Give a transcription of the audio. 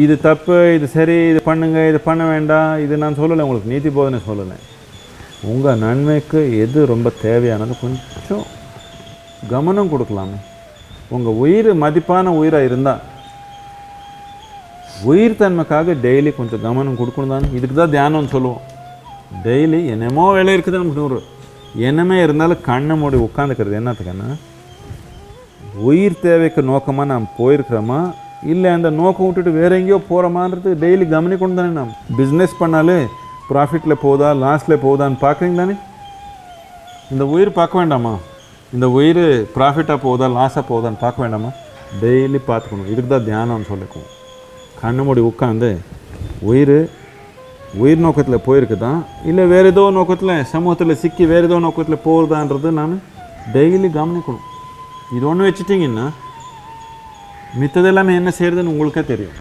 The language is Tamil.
இது தப்பு, இது சரி, இது பண்ணுங்க, இது பண்ண வேண்டாம், இது நான் சொல்லலை, உங்களுக்கு நீதி போதனை சொல்லலை. உங்கள் நன்மைக்கு எது ரொம்ப தேவையானது கொஞ்சம் கவனம் கொடுக்கலாமே. உங்கள் உயிர் மதிப்பான உயிராக இருந்தால் உயிர் தன்மைக்காக டெய்லி கொஞ்சம் கவனம் கொடுக்கணும் தானே. இதுக்கு தான் தியானம்னு சொல்லுவோம். டெய்லி என்னமோ வேலை இருக்குது நமக்கு 100 என்னமே இருந்தாலும் கண்ணை மூடி உட்காந்துக்கிறது என்னத்துக்குன்னா, உயிர் தேவைக்கு நோக்கமாக நாம் போயிருக்கிறோமா இல்லை அந்த நோக்கம் விட்டுட்டு வேறு எங்கேயோ போகிறோமான்றது டெய்லி கவனிக்கணும் தானே. நாம் பிஸ்னஸ் பண்ணாலே ப்ராஃபிட்டில் போகுதா லாஸில் போகுதான்னு பார்க்குறீங்க தானே. இந்த உயிர் பார்க்க வேண்டாமா? இந்த உயிர் ப்ராஃபிட்டாக போகுதா லாஸாக போகுதான்னு பார்க்க வேண்டாமா? டெய்லி பார்த்துக்கணும். இதுக்கு தான் தியானம்னு சொல்லிக்குவோம். கண்ணு மூடி உட்காந்து உயிர் நோக்கத்தில் போயிருக்குதான் இல்லை வேறு ஏதோ நோக்கத்தில் சமூகத்தில் சிக்கி வேறு ஏதோ நோக்கத்தில் போகுதான்றது நான் டெய்லி கவனிக்கணும். இது ஒன்று வச்சுட்டிங்கன்னா மித்ததெல்லாமே என்ன செய்கிறதுன்னு உங்களுக்கே தெரியும்.